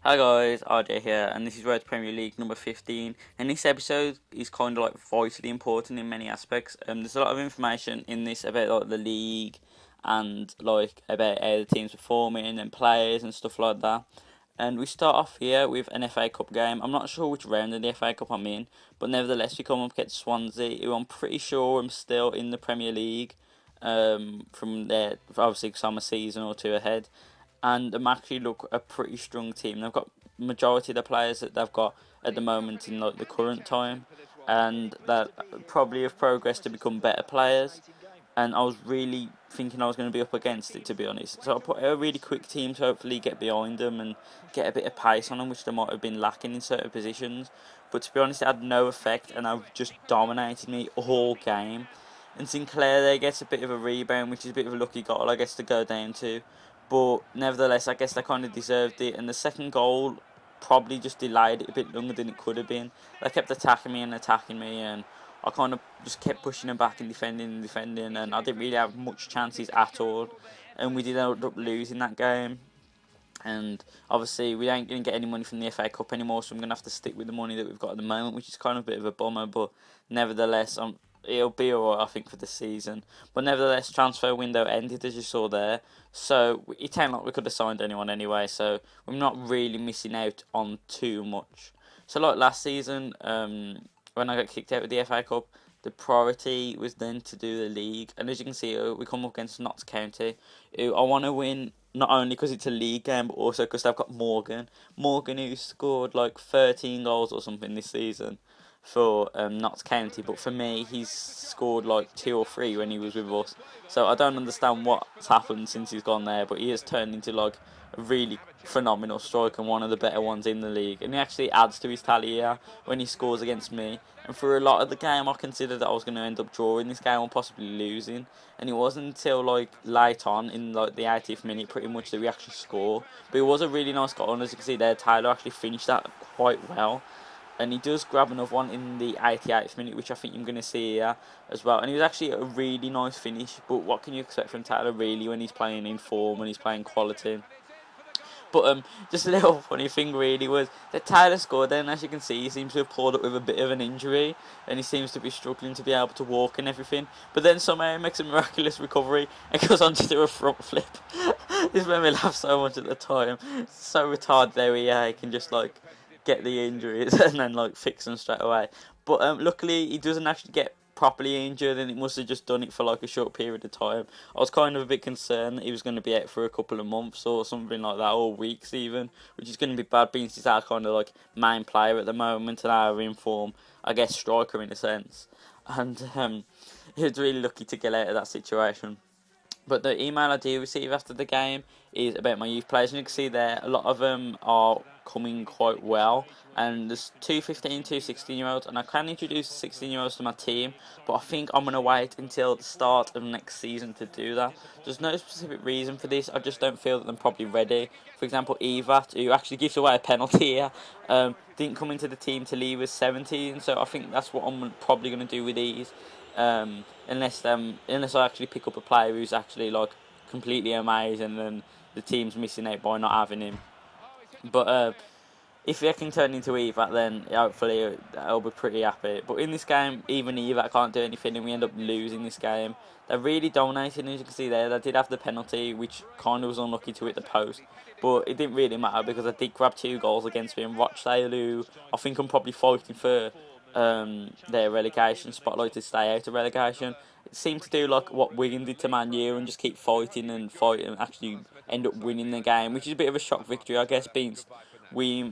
Hi guys, RJ here, and this is Road to Premier League number 15. And this episode is kind of like vitally important in many aspects. There's a lot of information in this about like the league and like about how the team's performing and players and stuff like that. And we start off here with an FA Cup game. I'm not sure which round of the FA Cup I'm in, but nevertheless we come up against Swansea, who I'm pretty sure I'm still in the Premier League. From there, obviously because I'm a season or two ahead. And them actually look a pretty strong team. They've got majority of the players that they've got at the moment in like the current time, and that probably have progressed to become better players. And I was really thinking I was going to be up against it, to be honest. So I put a really quick team to hopefully get behind them and get a bit of pace on them, which they might have been lacking in certain positions. But to be honest, it had no effect, and they've just dominated me all game. And Sinclair there gets a bit of a rebound, which is a bit of a lucky goal, I guess, to go down to. But nevertheless, I guess they kind of deserved it. And the second goal probably just delayed it a bit longer than it could have been. They kept attacking me, and I kind of just kept pushing them back and defending, and I didn't really have much chances at all. And we did end up losing that game. And obviously, we ain't going to get any money from the FA Cup anymore, so I'm going to have to stick with the money that we've got at the moment, which is kind of a bit of a bummer. But nevertheless, it'll be alright, I think, for the season. But nevertheless, transfer window ended, as you saw there. So it ain't like we could have signed anyone anyway. So we're not really missing out on too much. So like last season, when I got kicked out of the FA Cup, the priority was then to do the league. And as you can see, we come up against Notts County, who I want to win. Not only because it's a league game, but also because they've got Morgan. Morgan, who scored like 13 goals or something this season for Notts County, but for me, he's scored like 2 or 3 when he was with us. So I don't understand what's happened since he's gone there, but he has turned into like a really phenomenal striker and one of the better ones in the league. And he actually adds to his tally here when he scores against me. And for a lot of the game, I considered that I was going to end up drawing this game or possibly losing. And it wasn't until like late on in like the 80th minute, pretty much, that we actually score. But it was a really nice goal, and as you can see there, Tyler actually finished that quite well. And he does grab another one in the 88th minute, which I think I'm going to see here as well. And it was actually a really nice finish. But what can you expect from Tyler, really, when he's playing in form and he's playing quality? But just a little funny thing really was that Tyler scored then, as you can see, he seems to have pulled up with a bit of an injury, and he seems to be struggling to be able to walk and everything. But then somehow he makes a miraculous recovery and goes on to do a front flip. This made me laugh so much at the time. It's so retarded there, he can just like get the injuries and then like fix them straight away. But luckily he doesn't actually get properly injured, and it must have just done it for like a short period of time. I was kind of a bit concerned that he was going to be out for a couple of months or something like that, or weeks even, which is going to be bad being he's our kind of like main player at the moment and our in form, I guess, striker in a sense. And he was really lucky to get out of that situation. But the email I do receive after the game is about my youth players, and you can see there a lot of them are coming quite well, and there's 2 16-year-olds, and I can introduce 16-year-olds to my team, but I think I'm going to wait until the start of next season to do that. There's no specific reason for this, I just don't feel that I'm probably ready. For example, Evat, who actually gives away a penalty here, didn't come into the team till he was 17, so I think that's what I'm probably going to do with these. Unless I actually pick up a player who's actually like completely amazing, and the team's missing out by not having him. But if I can turn into Evat, then hopefully I'll be pretty happy. But in this game, even Evat can't do anything, and we end up losing this game. They're really dominating, as you can see there. They did have the penalty, which kind of was unlucky to hit the post, but it didn't really matter because I did grab 2 goals against me. And Rochdale, who I think I'm probably fighting for their relegation spotlight to stay out of relegation, it seemed to do like what Wigan did to Man U and just keep fighting and actually end up winning the game, which is a bit of a shock victory, I guess, being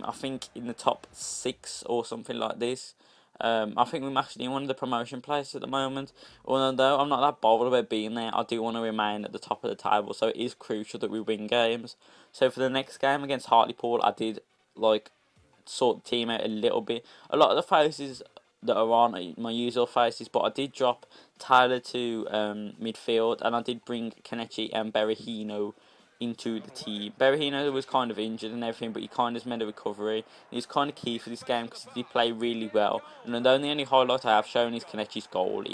I think in the top 6 or something like this. I think we're actually in one of the promotion places at the moment. Although I'm not that bothered about being there, I do want to remain at the top of the table, so it is crucial that we win games. So for the next game against Hartlepool, I did like sort the team out a little bit. A lot of the faces that are on my usual faces, but I did drop Tyler to midfield, and I did bring Kenichi and Berahino into the team. Berahino was kind of injured and everything, but he kind of made a recovery. He's kind of key for this game because he did play really well. And the only highlight I have shown is Kenichi's goal.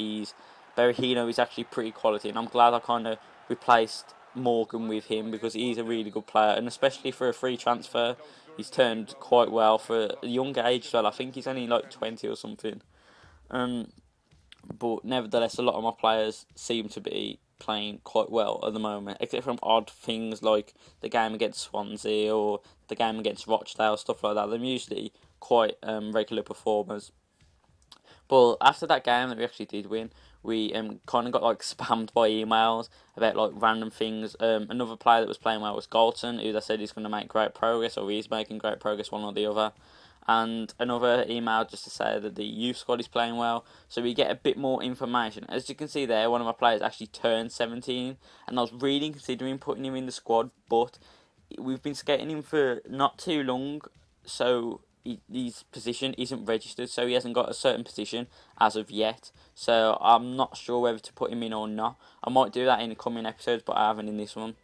Berahino is actually pretty quality, and I'm glad I kind of replaced Morgan with him because he's a really good player, and especially for a free transfer, he's turned quite well for a young age as well. I think he's only like 20 or something. But nevertheless, a lot of my players seem to be playing quite well at the moment, except from odd things like the game against Swansea or the game against Rochdale, stuff like that. They're usually quite regular performers. But after that game that we actually did win, we kind of got like spammed by emails about like random things. Another player that was playing well was Galton, who they said he's going to make great progress, or he's making great progress, one or the other. And another email just to say that the youth squad is playing well, so we get a bit more information. As you can see there, one of my players actually turned 17, and I was really considering putting him in the squad, but we've been skating him for not too long, so his position isn't registered, so he hasn't got a certain position as of yet. So I'm not sure whether to put him in or not. I might do that in the coming episodes, but I haven't in this one.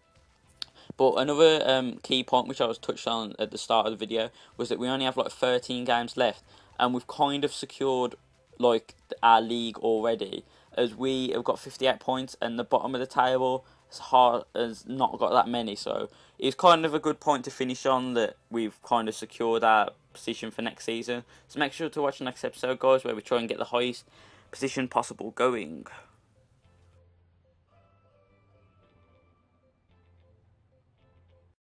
But another key point which I was touched on at the start of the video was that we only have like 13 games left, and we've kind of secured like our league already, as we have got 58 points and the bottom of the table has not got that many. So it's kind of a good point to finish on, that we've kind of secured our position for next season. So make sure to watch the next episode, guys, where we try and get the highest position possible going.